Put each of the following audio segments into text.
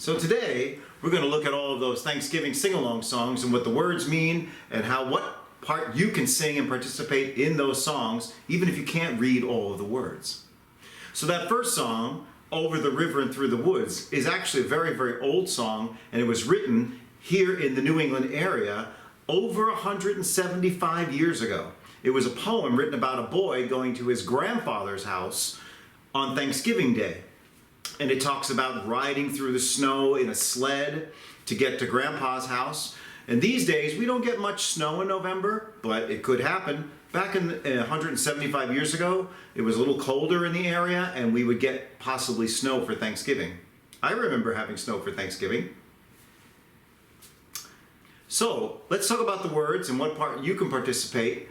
So today, we're going to look at all of those Thanksgiving sing-along songs and what the words mean and what part you can sing and participate in those songs, even if you can't read all of the words. So that first song, Over the River and Through the Woods, is actually a very, very old song, and it was written here in the New England area over 175 years ago. It was a poem written about a boy going to his grandfather's house on Thanksgiving Day. And it talks about riding through the snow in a sled to get to Grandpa's house. And these days, we don't get much snow in November, but it could happen. Back in 175 years ago, it was a little colder in the area, and we would get possibly snow for Thanksgiving. I remember having snow for Thanksgiving. So, let's talk about the words and what part you can participate.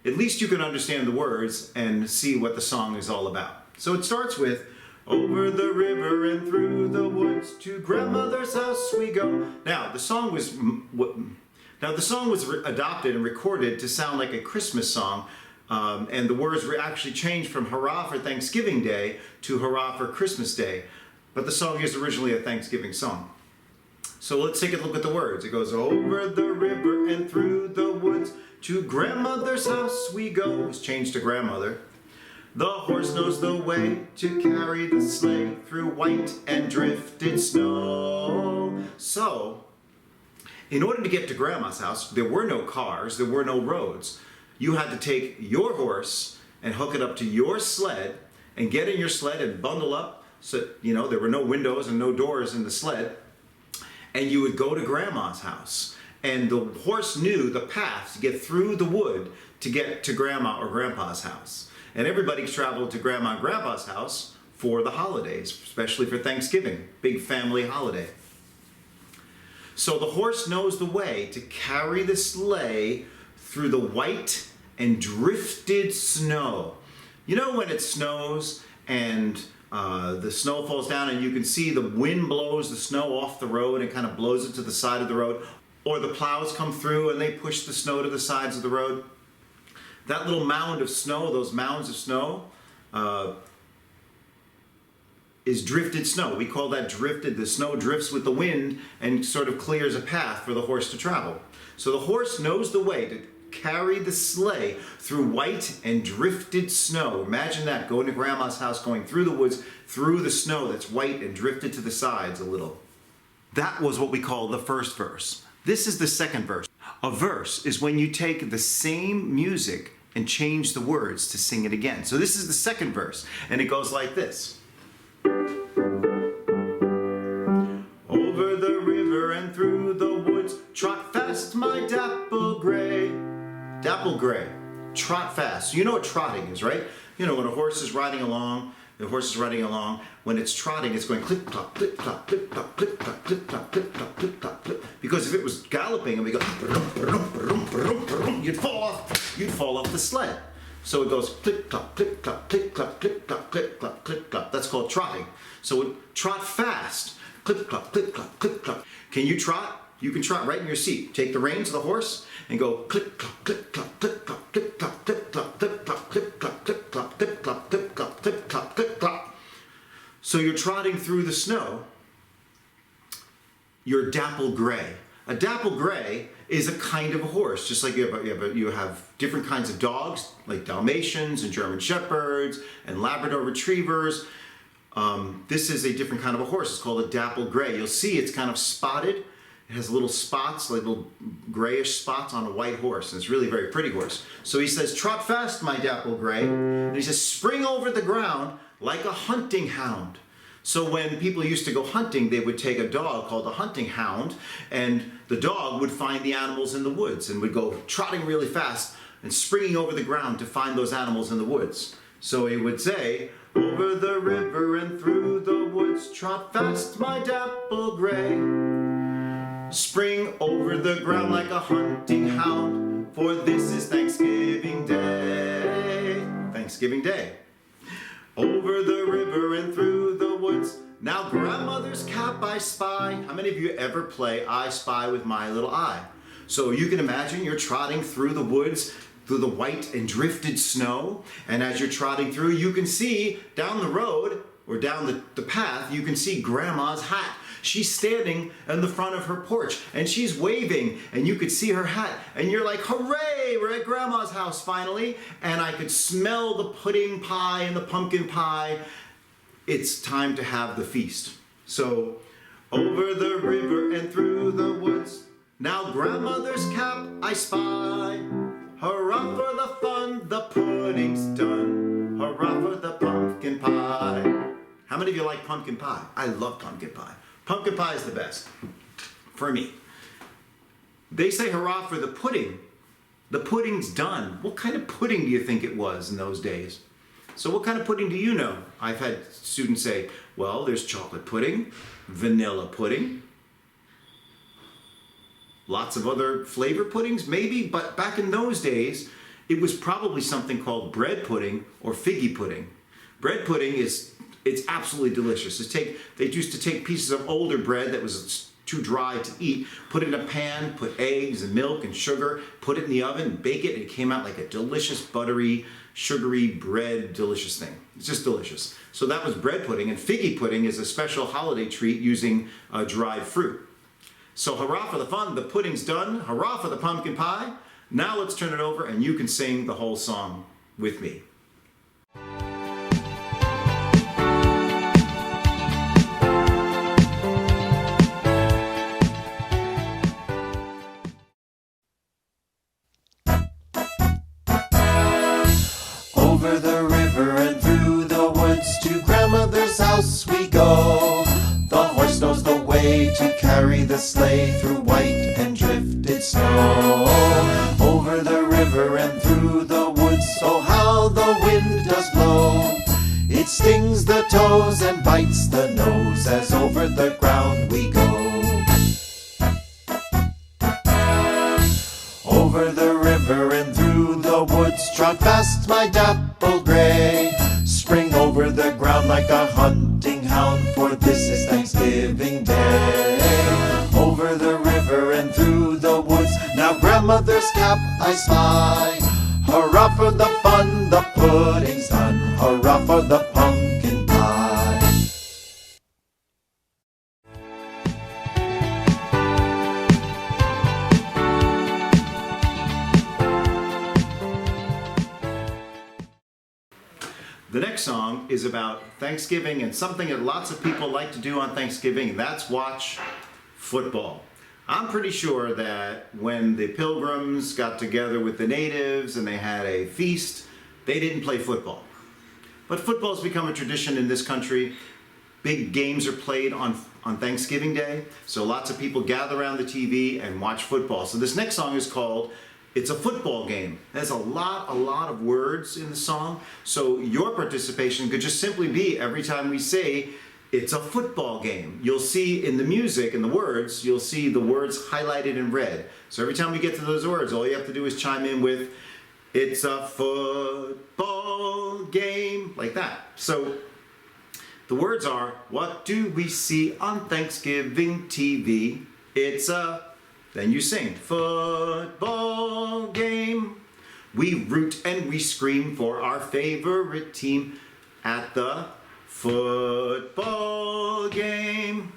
At least you can understand the words and see what the song is all about. So it starts with, over the river and through the woods, to grandmother's house we go. Now, the song was adopted and recorded to sound like a Christmas song, and the words were actually changed from Hurrah for Thanksgiving Day to Hurrah for Christmas Day. But the song is originally a Thanksgiving song. So let's take a look at the words. It goes, over the river and through the woods, to grandmother's house we go. It was changed to grandmother. The horse knows the way to carry the sleigh through white and drifted snow. So, in order to get to Grandma's house, there were no cars, there were no roads. You had to take your horse and hook it up to your sled and get in your sled and bundle up. So, there were no windows and no doors in the sled. And you would go to Grandma's house. And the horse knew the path to get through the wood to get to Grandma or Grandpa's house. And everybody traveled to Grandma and Grandpa's house for the holidays, especially for Thanksgiving, big family holiday. So the horse knows the way to carry the sleigh through the white and drifted snow. You know when it snows and the snow falls down and you can see the wind blows the snow off the road and kind of blows it to the side of the road, or the plows come through and they push the snow to the sides of the road? That little mound of snow, those mounds of snow, is drifted snow. We call that drifted. The snow drifts with the wind and sort of clears a path for the horse to travel. So the horse knows the way to carry the sleigh through white and drifted snow. Imagine that, going to Grandma's house, going through the woods, through the snow that's white and drifted to the sides a little. That was what we call the first verse. This is the second verse. A verse is when you take the same music and change the words to sing it again. So this is the second verse, and it goes like this. Over the river and through the woods, trot fast my dapple gray. Dapple gray, trot fast. So you know what trotting is, right? You know when a horse is riding along, when it's trotting, it's going clip clop, clip clop, clip clop, clip clop, clip clop, clip clop, clip clop, clip clop. Because if it was galloping and we go, you'd fall off the sled. So it goes clip clop, clip clop, clip clop, clip clop, clip clop, clip clop. That's called trotting. So trot fast, clip clop, clip clop, clip clop. Can you trot? You can trot right in your seat. Take the reins of the horse and go clip clop, clip clop, clip clop, clip clop, clip clop, clip clop, clip clop, clip clop, clip clop, clip clop, clip clop, clip clop. So you're trotting through the snow. You're dapple gray. A dapple gray is a kind of a horse, just like you have different kinds of dogs, like Dalmatians and German Shepherds and Labrador Retrievers. This is a different kind of a horse. It's called a dapple gray. You'll see it's kind of spotted. It has little spots, like little grayish spots on a white horse, and it's really a very pretty horse. So he says, trot fast, my dapple gray. And he says, spring over the ground like a hunting hound. So when people used to go hunting, they would take a dog called a hunting hound, and the dog would find the animals in the woods and would go trotting really fast and springing over the ground to find those animals in the woods. So he would say, over the river and through the woods, trot fast, my dapple gray. Spring over the ground like a hunting hound, for this is Thanksgiving Day. Thanksgiving Day. Over the river and through the woods, now grandmother's cap I spy. How many of you ever play I Spy with My Little Eye? So you can imagine you're trotting through the woods, through the white and drifted snow, and as you're trotting through, you can see down the road, or down the path, you can see Grandma's hat. She's standing in the front of her porch and she's waving and you could see her hat and you're like, hooray, we're at Grandma's house finally. And I could smell the pudding pie and the pumpkin pie. It's time to have the feast. So over the river and through the woods, now grandmother's cap I spy. Hurrah for the fun, the pudding's done. Hurrah for the pumpkin pie. How many of you like pumpkin pie? I love pumpkin pie. Pumpkin pie is the best, for me. They say hurrah for the pudding. The pudding's done. What kind of pudding do you think it was in those days? So what kind of pudding do you know? I've had students say, well, there's chocolate pudding, vanilla pudding, lots of other flavor puddings, maybe, but back in those days, it was probably something called bread pudding or figgy pudding. Bread pudding it's absolutely delicious. They used to take pieces of older bread that was too dry to eat, put it in a pan, put eggs and milk and sugar, put it in the oven, bake it, and it came out like a delicious, buttery, sugary bread, delicious thing. It's just delicious. So that was bread pudding, and figgy pudding is a special holiday treat using dried fruit. So hurrah for the fun, the pudding's done. Hurrah for the pumpkin pie. Now let's turn it over and you can sing the whole song with me. Over the river and through the woods, to grandmother's house we go. The horse knows the way to carry the sleigh through white and drifted snow. Over the river and through the woods, oh how the wind does blow. It stings the toes and bites the nose as over the ground we go. Over the river and through the woods, trot fast my dapple gray. Spring over the ground like a hunting hound, for this is Thanksgiving Day. Over the river and through the woods, now grandmother's cap I spy. Hurrah for the fun, the pudding's done. Hurrah for the pumpkin pie. The next song is about Thanksgiving and something that lots of people like to do on Thanksgiving, and that's watch football. I'm pretty sure that when the Pilgrims got together with the natives and they had a feast, they didn't play football. But football's become a tradition in this country. Big games are played on Thanksgiving Day, so lots of people gather around the TV and watch football. So this next song is called It's a Football Game. There's a lot of words in the song, so your participation could just simply be every time we say it's a football game. You'll see in the music and the words, you'll see the words highlighted in red. So every time we get to those words, all you have to do is chime in with, it's a football game, like that. So the words are, what do we see on Thanksgiving TV? It's a, then you sing, football game. We root and we scream for our favorite team at the football game.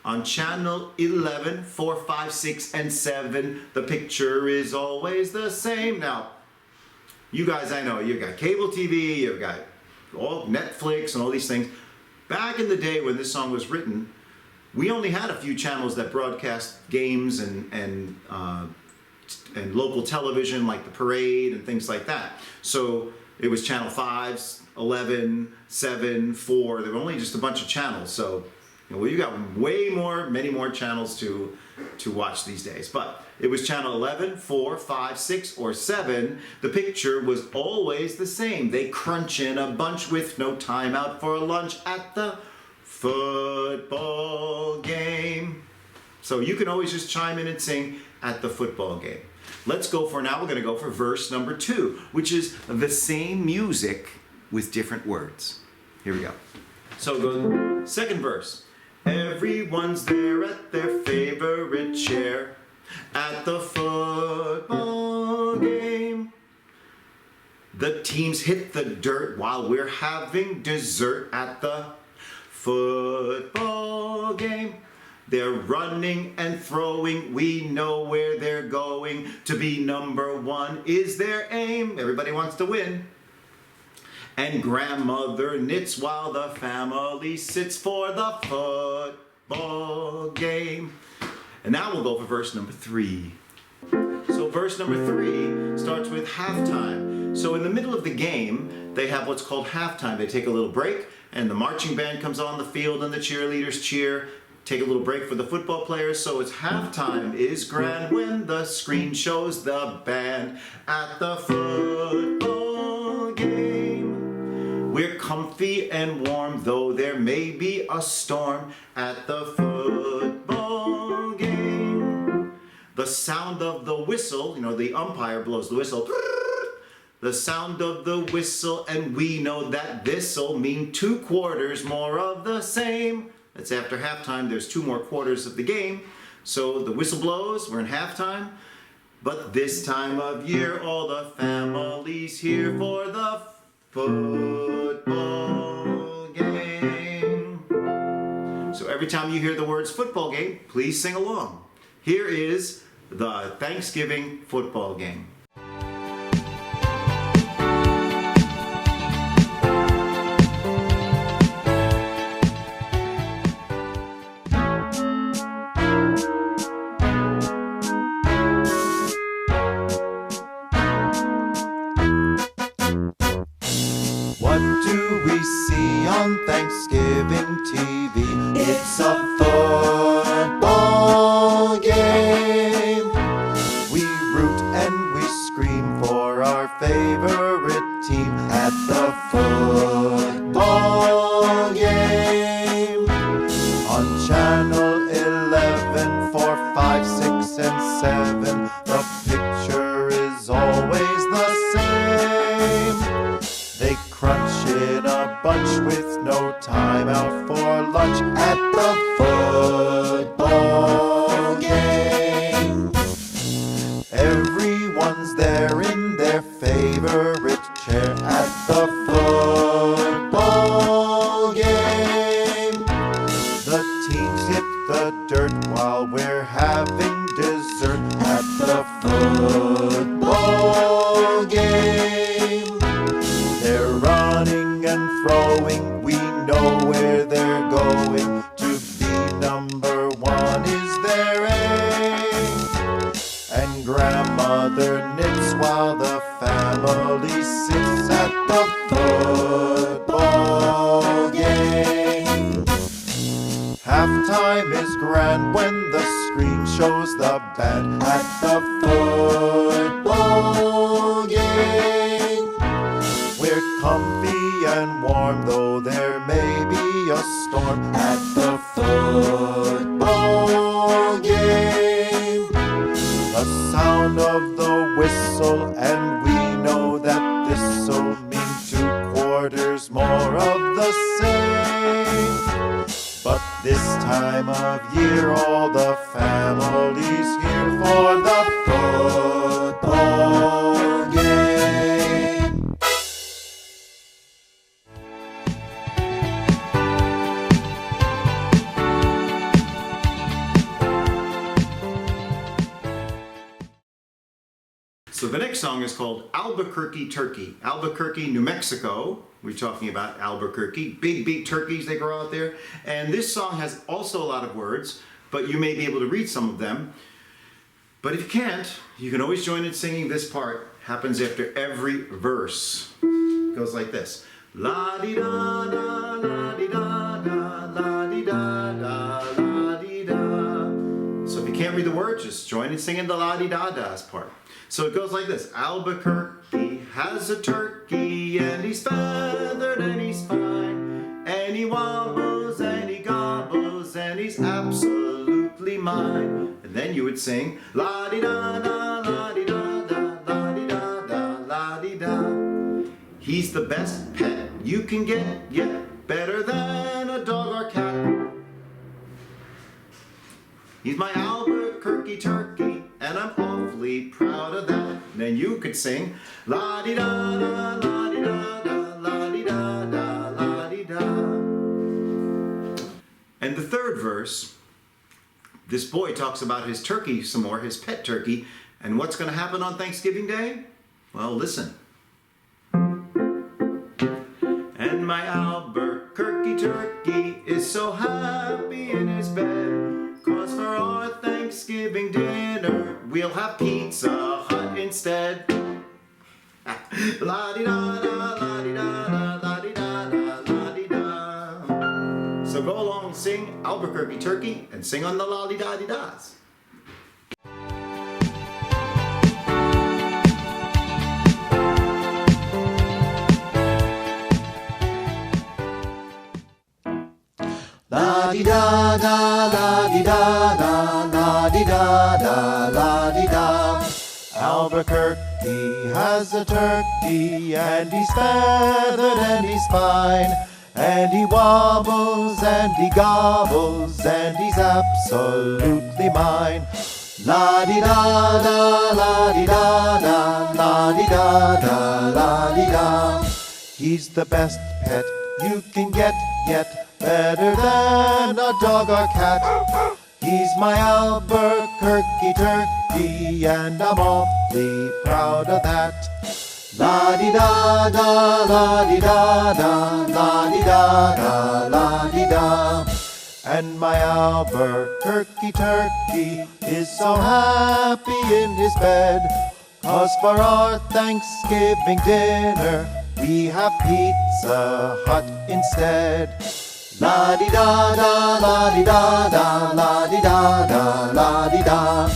On channel 11, 4, 5, 6, and 7, the picture is always the same. Now, you guys, I know, you've got cable TV, you've got all Netflix and all these things. Back in the day when this song was written, we only had a few channels that broadcast games and local television like the parade and things like that. So it was channel 5, 11, 7, 4. There were only just a bunch of channels. So you got many more channels to watch these days. But it was channel 11, 4, 5, 6, or 7. The picture was always the same. They crunch in a bunch with no time out for lunch at the football game. So you can always just chime in and sing at the football game. Let's go for now. We're going to go for verse number 2, which is the same music with different words. Here we go. So go second verse. Everyone's there at their favorite chair at the football game. The teams hit the dirt while we're having dessert at the football game. They're running and throwing, we know where they're going. To be number one is their aim. Everybody wants to win. And grandmother knits while the family sits for the football game. And now we'll go for verse number 3. So verse number 3 starts with halftime. So in the middle of the game, they have what's called halftime. They take a little break, and the marching band comes on the field, and the cheerleaders cheer. Take a little break for the football players. So it's halftime is grand when the screen shows the band at the football game. We're comfy and warm, though there may be a storm at the football game. The sound of the whistle, the umpire blows the whistle. The sound of the whistle, and we know that this'll mean 2 quarters more of the same. That's after halftime. There's 2 more quarters of the game. So the whistle blows, we're in halftime. But this time of year, all the family's here for the football game. So every time you hear the words football game, please sing along. Here is the Thanksgiving football game. What do we see on Thanksgiving TV? It's a football game. We root and we scream for our favorite team at the football game. On channel 11 for 5, 6, and 7, the picture is always the same. They crunch in a bunch with no time out for lunch at the football game. Everyone's there in their favorite chair at the football game. The teams hit the dirt while we're having dessert at the football game. They're running and throwing, we know where they're going. To be number one is their aim. And grandmother knits while the family sits at the football game. Halftime is grand when the screen shows the band at the football game. We're comfy and warm, though there may be a storm at the football game. The sound of the whistle, and we know that this'll mean 2 quarters more of the same. But this time of year, all the family's here for the football game. So the next song is called Albuquerque Turkey. Albuquerque, New Mexico. We're talking about Albuquerque. Big turkeys, they grow out there. And this song has also a lot of words, but you may be able to read some of them. But if you can't, you can always join in singing this part. Happens after every verse. It goes like this. La-di-da-da, la-di-da-da, la-di-da-da, la-di-da. So if you can't read the words, just join in singing the la-di-da-da's part. So it goes like this. Albuquerque has a turkey, and he's feathered and he's fine, and he wobbles and he gobbles and he's absolutely mine. And then you would sing la-di-da-da, la-di-da-da, la-di-da-da, la-di-da. He's the best pet you can get, yet better than a dog or cat. He's my Albuquerque turkey, and I'm awfully proud of that. And then you could sing la-di-da-da, la-di-da-da, la-di-da-da, la-di-da. And the third verse This boy talks about his turkey some more, his pet turkey, and what's going to happen on Thanksgiving Day? Well, listen. And my Albuquerque turkey is so happy in his bed, 'cause for our Thanksgiving dinner we'll have Pizza Hut instead. La-di-da-da, la-di-da-da, la-di-da-da, la-di-da. So go along and sing Albuquerque Turkey and sing on the la-di-da-di-das. La-di-da-da, la-di-da-da, la-di-da-da, la-di-da. Albuquerque has a turkey, and he's feathered and he's fine, and he wobbles and he gobbles, and he's absolutely mine. La-di-da-da, la-di-da-da, la-di-da-da, la-di-da. He's the best pet you can get, yet better than a dog or cat. He's my Albuquerque turkey, and I'm awfully proud of that. La-di-da-da, la-di-da-da, la-di-da-da, la-di-da. And my Albuquerque turkey is so happy in his bed, 'cause for our Thanksgiving dinner we have Pizza Hut instead. La-di-da-da, la-di-da-da, la-di-da-da, la-di-da.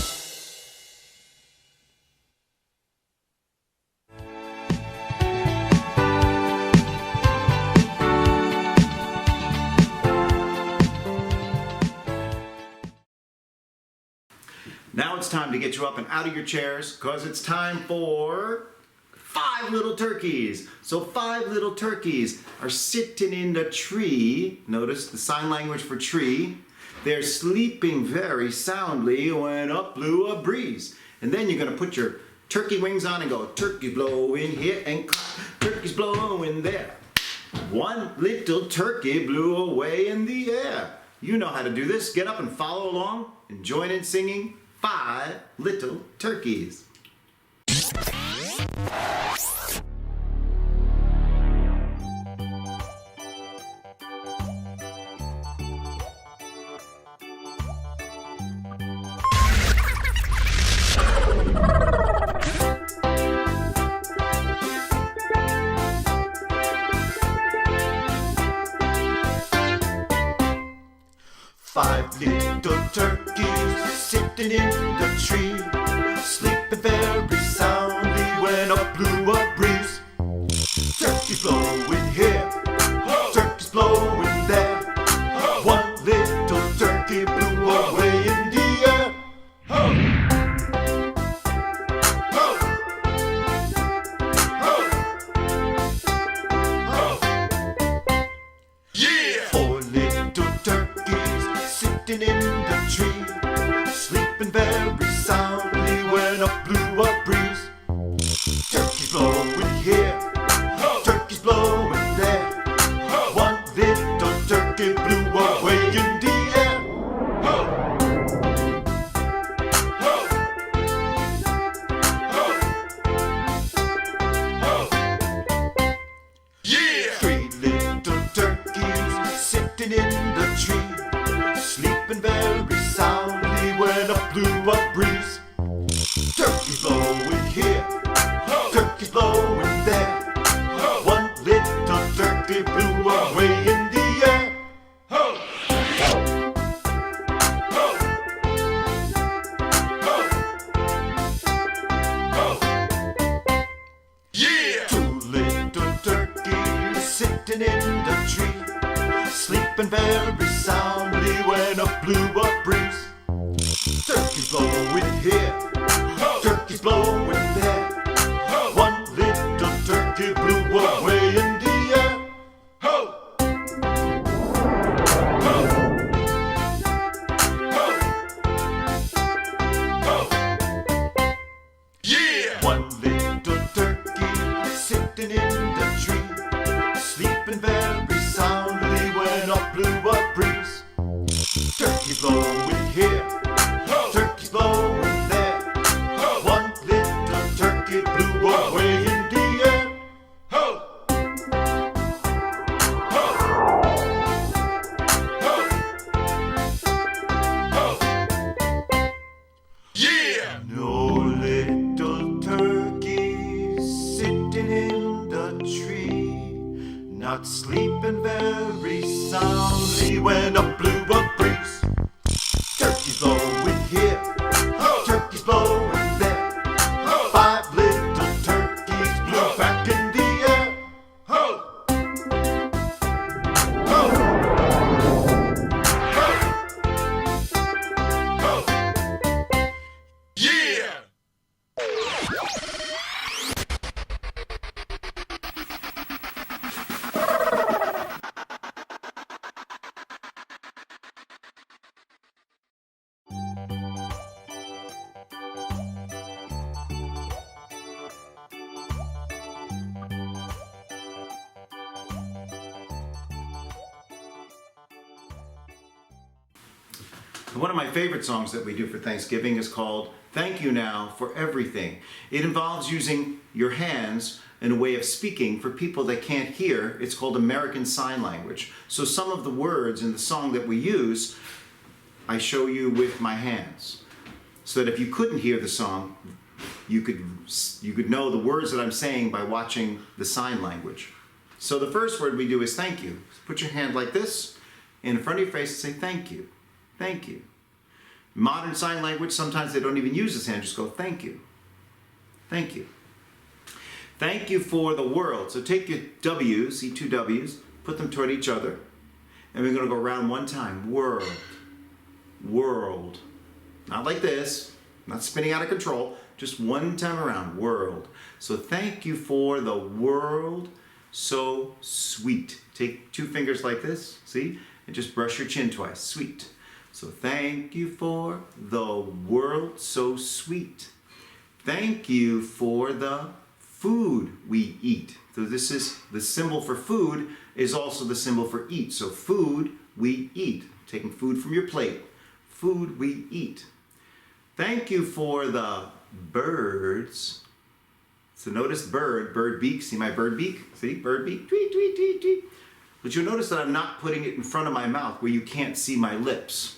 Now it's time to get you up and out of your chairs, because it's time for 5 little turkeys. So 5 little turkeys are sitting in the tree. Notice the sign language for tree. They're sleeping very soundly when up blew a breeze. And then you're going to put your turkey wings on and go, turkeys blowing here and turkeys blowing there. One little turkey blew away in the air. You know how to do this. Get up and follow along and join in singing 5 little turkeys. Five little turkeys sitting in the tree, sleeping very soundly when up blew a breeze. Turkeys blowing here, turkeys blowing there. One little turkey blew away in the air. Yeah! 4 little turkeys sitting in the tree, sleeping very soundly when up blew a breeze. Turkeys blowing here, turkeys blowing there. One little turkey blew away in the air. Yeah! 3 little turkeys sitting in the tree, sleeping very soundly when up blew a breeze. Turkeys blowing here, turkeys blowing there. One little turkey blew away in the air. Yeah! 2 little turkeys sitting in the tree, sleeping very soundly when up blew a breeze. Turkeys blowing here, turkeys blowing there. One little turkey blew away in the air. Yeah! 1 little turkey sitting in the tree, sleeping very soundly when up blew a breeze. Turkeys blowing here, No little turkey sitting in the tree, not sleeping very soundly when up blew a breeze. Turkeys blowing here, turkeys blowing there. 5 little turkeys blew back in the air. Yeah! One of my favorite songs that we do for Thanksgiving is called Thank You Now for Everything. It involves using your hands in a way of speaking for people that can't hear. It's called American Sign Language. So some of the words in the song that we use, I show you with my hands. So that if you couldn't hear the song, you could know the words that I'm saying by watching the sign language. So the first word we do is thank you. Put your hand like this in front of your face and say thank you. Thank you. Modern sign language, sometimes they don't even use this hand, just go thank you. Thank you. Thank you for the world. So take your W's, see 2 W's, put them toward each other, and we're going to go around one time. World. World. Not like this, not spinning out of control, just one time around. World. So thank you for the world so sweet. Take 2 fingers like this, see? And just brush your chin twice. Sweet. So thank you for the world so sweet. Thank you for the food we eat. So this is the symbol for food is also the symbol for eat. So food we eat. Taking food from your plate. Food we eat. Thank you for the birds. So notice bird beak. See my bird beak? See, bird beak. Tweet, tweet, tweet, tweet. But you'll notice that I'm not putting it in front of my mouth where you can't see my lips.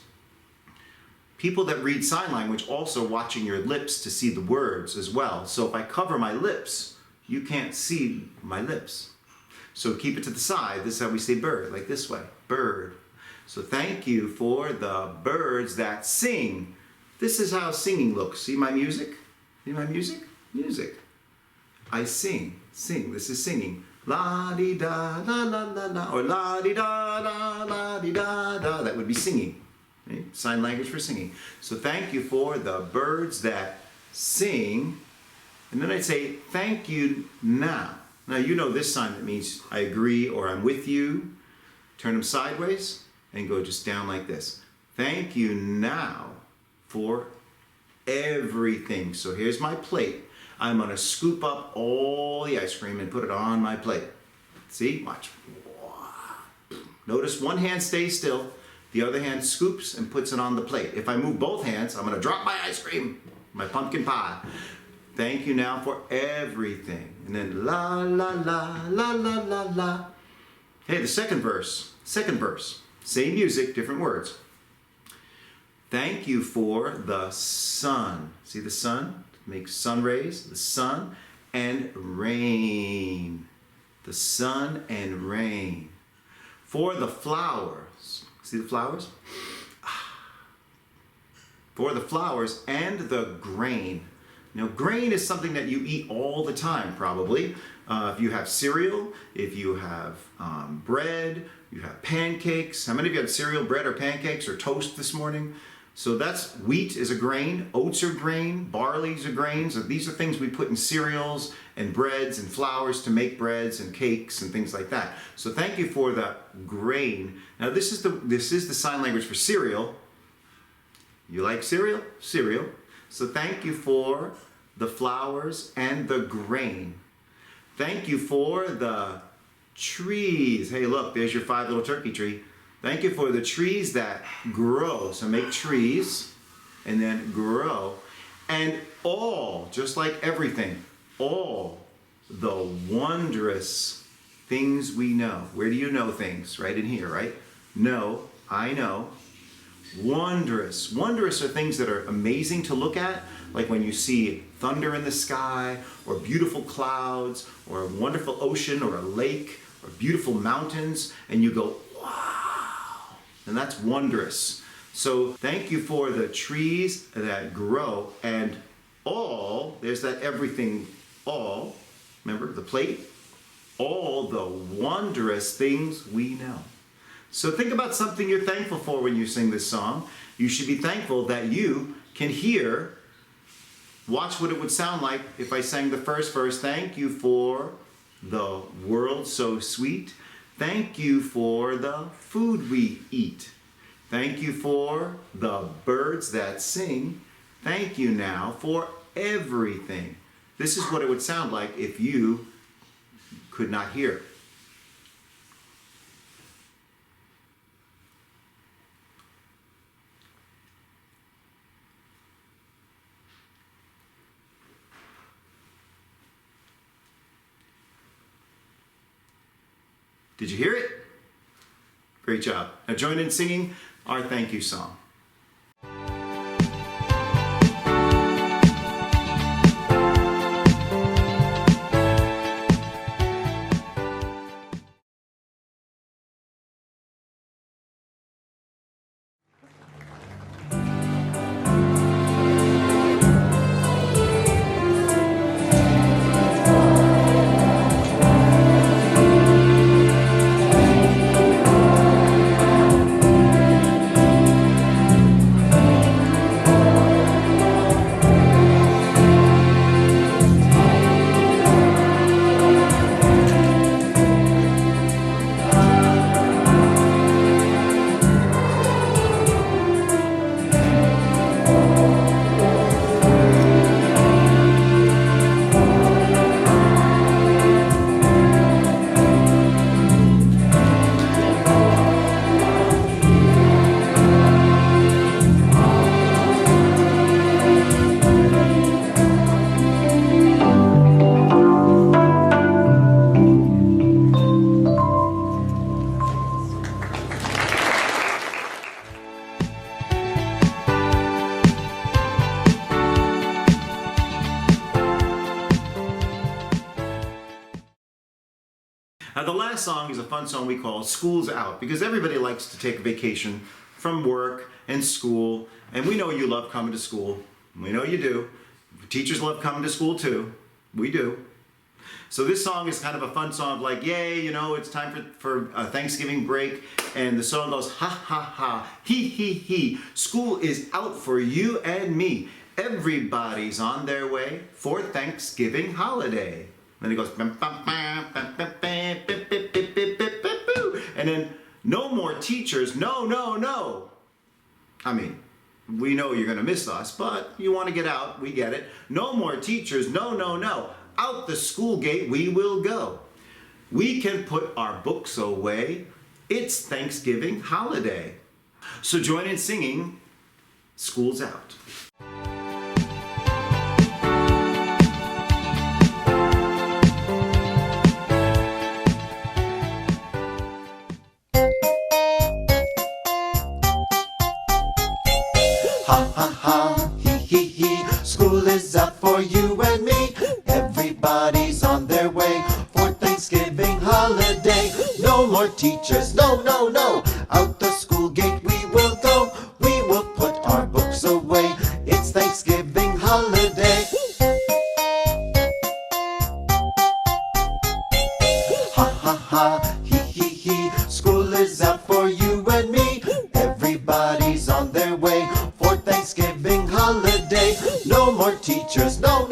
People that read sign language also watching your lips to see the words as well. So if I cover my lips, you can't see my lips. So keep it to the side. This is how we say bird, like this way, bird. So thank you for the birds that sing. This is how singing looks. See my music? See my music? Music. I sing. This is singing. La-di-da, la-la-la-la, or la-di-da, la-la-di-da-da. That would be singing. Okay? Sign language for singing. So thank you for the birds that sing. And then I'd say, thank you now. Now you know this sign that means I agree or I'm with you. Turn them sideways and go just down like this. Thank you now for everything. So here's my plate. I'm going to scoop up all the ice cream and put it on my plate. See? Watch. Notice one hand stays still. The other hand scoops and puts it on the plate. If I move both hands, I'm going to drop my ice cream, my pumpkin pie. Thank you now for everything. And then la, la, la, la, la, la, la. Hey, the second verse. Second verse. Same music, different words. Thank you for the sun. See the sun? Makes sun rays, the sun and rain. The sun and rain. For the flowers. See the flowers? For the flowers and the grain. Now, grain is something that you eat all the time, probably. If you have cereal, if you have bread, you have pancakes. How many of you had cereal, bread, or pancakes, or toast this morning? So that's wheat is a grain, oats are grain, barley's a grain. So these are things we put in cereals and breads and flours to make breads and cakes and things like that. So thank you for the grain. Now this is the sign language for cereal. You like cereal? Cereal. So thank you for the flowers and the grain. Thank you for the trees. Hey, look, there's your 5 little turkey tree. Thank you for the trees that grow. So make trees and then grow. And all, just like everything, all the wondrous things we know. Where do you know things? Right in here, right? Know, I know. Wondrous. Wondrous are things that are amazing to look at, like when you see thunder in the sky, or beautiful clouds, or a wonderful ocean, or a lake, or beautiful mountains, and you go, wow, and that's wondrous. So thank you for the trees that grow, and all, there's that everything, all, remember the plate? All the wondrous things we know. So think about something you're thankful for when you sing this song. You should be thankful that you can hear. Watch what it would sound like if I sang the first verse. Thank you for the world so sweet. Thank you for the food we eat. Thank you for the birds that sing. Thank you now for everything. This is what it would sound like if you could not hear. Did you hear it? Great job. Now join in singing our thank you song. Now the last song is a fun song we call School's Out, because everybody likes to take a vacation from work and school, and we know you love coming to school. We know you do. Teachers love coming to school too. We do. So this song is kind of a fun song of like, yay, you know, it's time for a Thanksgiving break, and the song goes, ha ha ha, he, school is out for you and me. Everybody's on their way for Thanksgiving holiday. Then it goes, and then no more teachers, no. I mean, we know you're going to miss us, but you want to get out, we get it. No more teachers, no. Out the school gate we will go. We can put our books away. It's Thanksgiving holiday. So join in singing School's Out. Ha ha ha, he, school is out for you and me. Everybody's on their way for Thanksgiving holiday. No more teachers, no. Out the school gate we will go. We will put our books away. It's Thanksgiving holiday. Ha ha ha, he, school is out for you and me. Everybody's on their way for Thanksgiving holiday. No more teachers, no.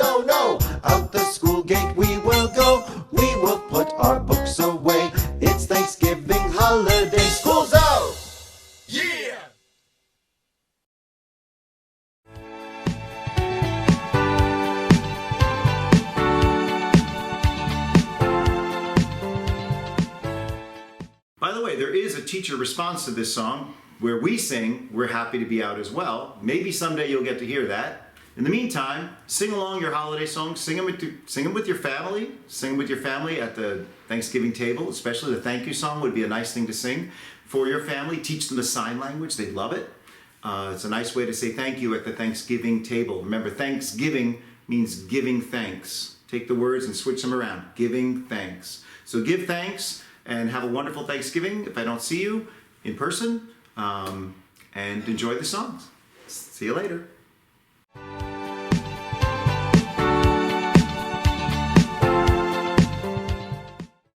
Out the school gate we will go. We will put our books away. It's Thanksgiving holiday. School's out! Yeah! By the way, there is a teacher response to this song where we sing, "We're happy to be out" as well. Maybe someday you'll get to hear that. In the meantime, sing along your holiday songs. Sing them with your family. Sing them with your family at the Thanksgiving table. Especially the thank you song would be a nice thing to sing for your family. Teach them the sign language. They'd love it. It's a nice way to say thank you at the Thanksgiving table. Remember, Thanksgiving means giving thanks. Take the words and switch them around. Giving thanks. So give thanks and have a wonderful Thanksgiving if I don't see you in person. And enjoy the songs. See you later.